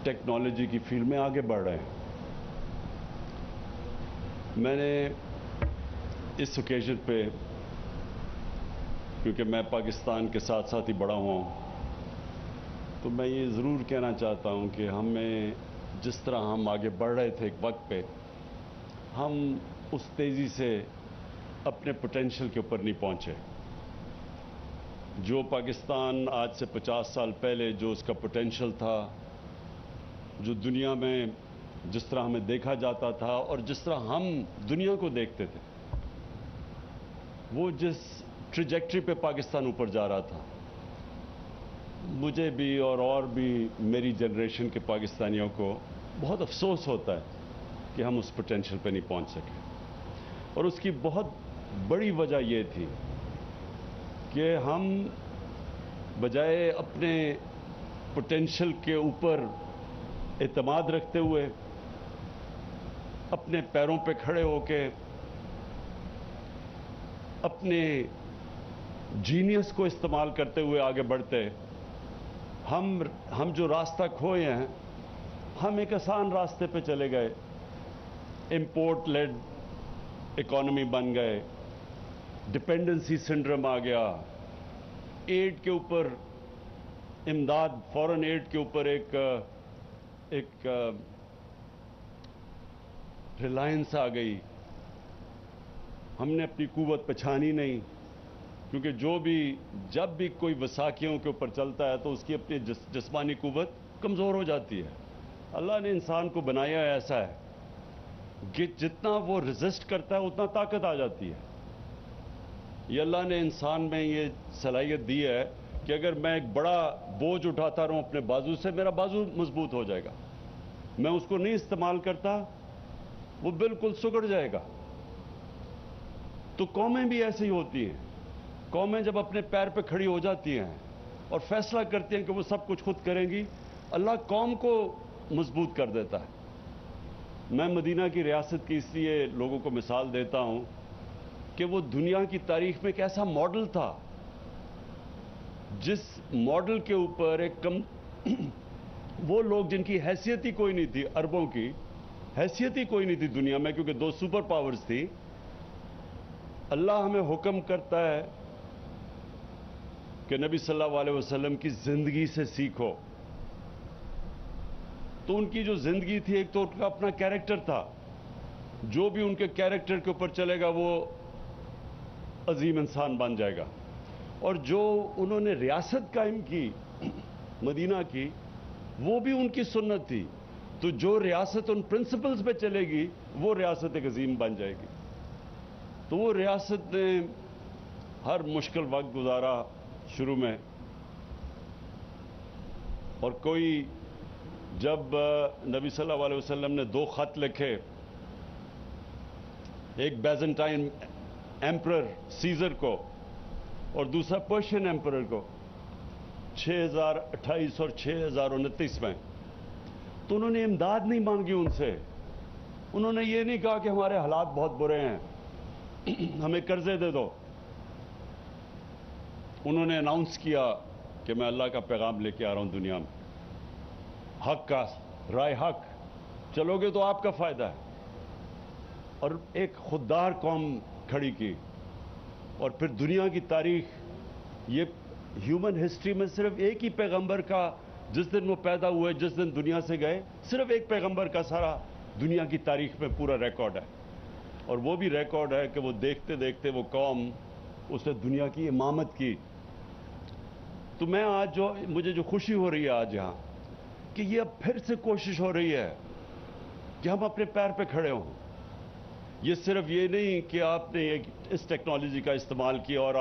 Technology کی field میں آگے بڑھ رہے ہیں. میں نے اس اوکیزن پہ، کیونکہ میں پاکستان کے ساتھ ساتھ ہی بڑا ہوا ہوں، تو میں یہ ضرور کہنا چاہتا ہوں کہ ہمیں جس طرح ہم آگے بڑھ رہے تھے ایک وقت پہ، ہم اس تیزی سے اپنے پوٹینشیل کے اوپر نہیں پہنچے. جو پاکستان آج سے 50 سال پہلے جو اس کا پوٹینشیل تھا، جو دنیا میں جس طرح ہمیں دیکھا جاتا تھا اور جس طرح ہم دنیا کو دیکھتے تھے، وہ جس ٹریجیکٹری پہ پاکستان اوپر جا رہا تھا، مجھے بھی اور بھی میری جنریشن کے پاکستانیوں کو بہت افسوس ہوتا ہے کہ ہم اس پوٹینشیل پہ نہیں پہنچ سکے. اور اس کی بہت بڑی وجہ یہ تھی کہ ہم بجائے اپنے پوٹینشیل کے اوپر اعتماد رکھتے ہوئے، اپنے پیروں پہ کھڑے ہو کے اپنے جینیس کو استعمال کرتے ہوئے آگے بڑھتے، ہم جو راستہ کھوئے ہیں، ہم ایک آسان راستے پہ چلے گئے. امپورٹ لیڈ اکانومی بن گئے، ڈپینڈنسی سنڈروم آ گیا، ایڈ کے اوپر امداد، فورن ایڈ کے اوپر ایک ریلائنس آ گئی. ہم نے اپنی قوت پہچانی نہیں، کیونکہ جب بھی کوئی وساکھیوں کے اوپر چلتا ہے تو اس کی اپنی جسمانی قوت کمزور ہو جاتی ہے. اللہ نے انسان کو بنایا ایسا ہے کہ جتنا وہ ریزسٹ کرتا ہے اتنا طاقت آ جاتی ہے. یہ اللہ نے انسان میں یہ صلاحیت دی ہے کہ اگر میں ایک بڑا بوجھ اٹھاتا رہوں اپنے بازو سے، میرا بازو مضبوط ہو جائے گا. میں اس کو نہیں استعمال کرتا، وہ بالکل سکڑ جائے گا. تو قومیں بھی ایسی ہی ہوتی ہیں. قومیں جب اپنے پیر پہ کھڑی ہو جاتی ہیں اور فیصلہ کرتی ہیں کہ وہ سب کچھ خود کریں گی، اللہ قوم کو مضبوط کر دیتا ہے. میں مدینہ کی ریاست کی اس لیے لوگوں کو مثال دیتا ہوں کہ وہ دنیا کی تاریخ میں ایک ایسا ماڈل تھا جس ماڈل کے اوپر وہ لوگ جن کی حیثیت ہی کوئی نہیں تھی، عربوں کی حیثیت ہی کوئی نہیں تھی دنیا میں، کیونکہ 2 سپر پاورز تھی. اللہ ہمیں حکم کرتا ہے کہ نبی صلی اللہ علیہ وسلم کی زندگی سے سیکھو. تو ان کی جو زندگی تھی، ایک تو ان کا اپنا کیریکٹر تھا، جو بھی ان کے کیریکٹر کے اوپر چلے گا وہ عظیم انسان بن جائے گا. اور جو انہوں نے ریاست قائم کی مدینہ کی، وہ بھی ان کی سنت تھی. تو جو ریاست ان پرنسپلز پہ چلے گی وہ ریاست ایک عظیم بن جائے گی. تو وہ ریاست نے ہر مشکل وقت گزارا شروع میں، اور کوئی جب نبی صلی اللہ علیہ وسلم نے 2 خط لکھے، ایک بیزنٹائن ایمپرر سیزر کو اور دوسرا پرشین ایمپرر کو، 6028 اور 6029 میں، تو انہوں نے امداد نہیں مانگی ان سے. انہوں نے یہ نہیں کہا کہ ہمارے حالات بہت برے ہیں، ہمیں قرضے دے دو. انہوں نے اناؤنس کیا کہ میں اللہ کا پیغام لے کے آ رہا ہوں دنیا میں، حق کا، رائے حق، چلو گے تو آپ کا فائدہ ہے. اور ایک خوددار قوم کھڑی کی. اور پھر دنیا کی تاریخ، یہ ہیومن ہسٹری میں صرف ایک ہی پیغمبر کا، جس دن وہ پیدا ہوئے، جس دن دنیا سے گئے، صرف ایک پیغمبر کا سارا دنیا کی تاریخ میں پورا ریکارڈ ہے. اور وہ بھی ریکارڈ ہے کہ وہ دیکھتے دیکھتے وہ قوم، اس نے دنیا کی امامت کی. تو میں آج مجھے جو خوشی ہو رہی ہے آج یہاں، کہ یہ اب پھر سے کوشش ہو رہی ہے کہ ہم اپنے پیر پہ کھڑے ہوں. یہ صرف یہ نہیں کہ آپ نے اس ٹیکنالوجی کا استعمال کیا اور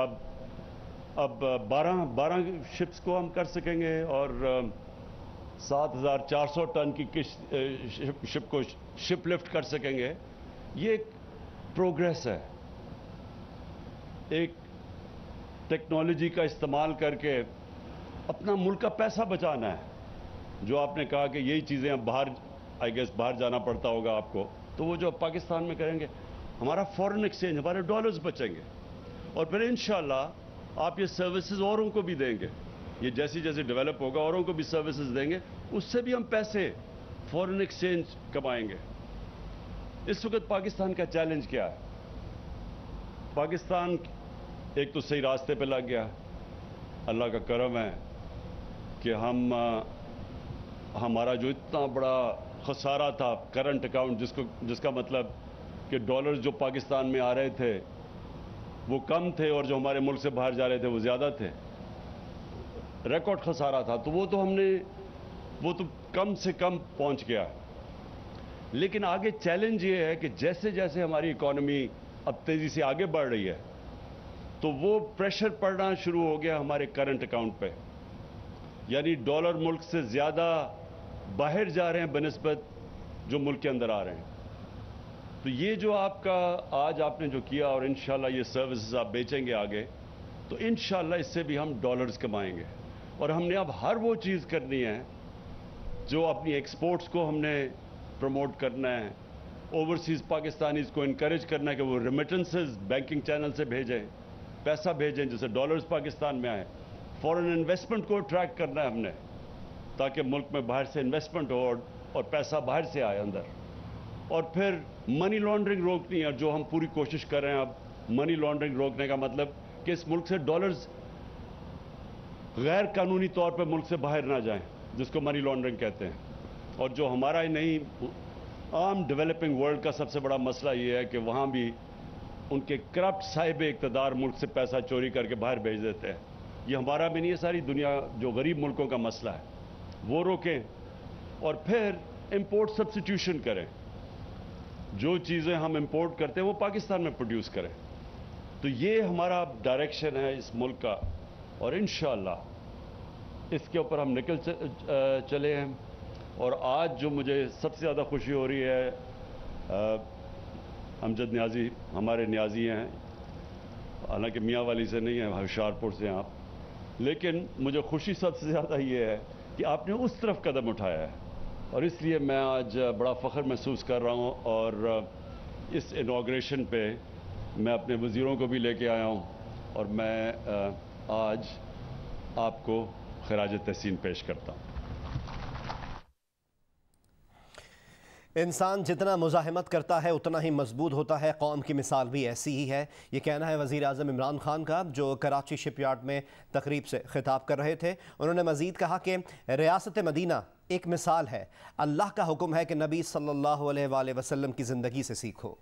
اب 12 شپس کو ہم کر سکیں گے اور 7400 ٹن کی شپ کو شپ لفٹ کر سکیں گے. یہ ایک پروگریس ہے. ایک ٹیکنالوجی کا استعمال کر کے اپنا ملک کا پیسہ بچانا ہے. جو آپ نے کہا کہ یہی چیزیں اب باہر جانا پڑتا ہوگا آپ کو، تو وہ جو پاکستان میں کریں گے، ہمارا فورن ایکسچینج، ہمارے ڈالرز بچیں گے. اور پھر انشاءاللہ آپ یہ سروسز اوروں کو بھی دیں گے. یہ جیسی جیسے ڈیولپ ہوگا اوروں کو بھی سروسز دیں گے, اس سے بھی ہم پیسے فورن ایکسچینج کمائیں گے. اس وقت پاکستان کا چیلنج کیا ہے؟ پاکستان ایک تو صحیح راستے پہ لگ گیا, اللہ کا کرم ہے کہ ہمارا جو اتنا بڑا خسارہ تھا کرنٹ اکاؤنٹ, جس کا مطلب کہ ڈالرز جو پاکستان میں آ رہے تھے وہ کم تھے اور جو ہمارے ملک سے باہر جا رہے تھے وہ زیادہ تھے, ریکارڈ خسارہ تھا, تو وہ تو کم سے کم پہنچ گیا. لیکن آگے چیلنج یہ ہے کہ جیسے جیسے ہماری اکانومی اب تیزی سے آگے بڑھ رہی ہے تو وہ پریشر پڑنا شروع ہو گیا ہمارے کرنٹ اکاؤنٹ پہ, یعنی ڈالر ملک سے زیادہ باہر جا رہے ہیں بنسبت جو ملک کے اندر آ رہے ہیں. تو یہ جو آپ کا آج آپ نے جو کیا, اور انشاءاللہ یہ سروسز آپ بیچیں گے آگے, تو انشاءاللہ اس سے بھی ہم ڈالرز کمائیں گے. اور ہم نے اب ہر وہ چیز کرنی ہے جو اپنی ایکسپورٹس کو ہم نے پروموٹ کرنا ہے, اوورسیز پاکستانیز کو انکریج کرنا ہے کہ وہ ریمیٹنسز بینکنگ چینل سے بھیجیں, پیسہ بھیجیں جسے ڈالرز پاکستان میں آئے. فورن انویسٹمنٹ کو اٹریکٹ کرنا ہے ہم نے تاکہ ملک میں باہر سے انویسٹمنٹ ہو اور پیسہ باہر سے آئے اندر. اور پھر منی لانڈرنگ روکنی ہے, جو ہم پوری کوشش کر رہے ہیں اب. منی لانڈرنگ روکنے کا مطلب کہ اس ملک سے ڈالرز غیر قانونی طور پہ ملک سے باہر نہ جائیں, جس کو منی لانڈرنگ کہتے ہیں. اور جو ہمارا ہی نہیں, عام ڈیولپنگ ورلڈ کا سب سے بڑا مسئلہ یہ ہے کہ وہاں بھی ان کے کرپٹ صاحب اقتدار ملک سے پیسہ چوری کر کے باہر بھیج دیتے ہیں. یہ ہمارا بھی نہیں ہے, ساری دنیا جو غریب ملکوں کا مسئلہ ہے, وہ روکیں. اور پھر امپورٹ سبسٹیوشن کریں, جو چیزیں ہم امپورٹ کرتے ہیں وہ پاکستان میں پروڈیوس کریں. تو یہ ہمارا ڈائریکشن ہے اس ملک کا, اور انشاءاللہ اس کے اوپر ہم نکل چلے ہیں. اور آج جو مجھے سب سے زیادہ خوشی ہو رہی ہے, امجد نیازی ہمارے نیازی ہیں, حالانکہ میاں والی سے نہیں ہیں, ہوشیارپور سے ہیں آپ, لیکن مجھے خوشی سب سے زیادہ یہ ہے کہ آپ نے اس طرف قدم اٹھایا ہے, اور اس لیے میں آج بڑا فخر محسوس کر رہا ہوں. اور اس انوگریشن پہ میں اپنے وزیروں کو بھی لے کے آیا ہوں, اور میں آج آپ کو خراج تحسین پیش کرتا ہوں. انسان جتنا مزاحمت کرتا ہے اتنا ہی مضبوط ہوتا ہے. قوم کی مثال بھی ایسی ہی ہے. یہ کہنا ہے وزیر اعظم عمران خان کا, جو کراچی شپ یارڈ میں تقریب سے خطاب کر رہے تھے. انہوں نے مزید کہا کہ ریاست مدینہ ایک مثال ہے. اللہ کا حکم ہے کہ نبی صلی اللہ علیہ وآلہ وسلم کی زندگی سے سیکھو.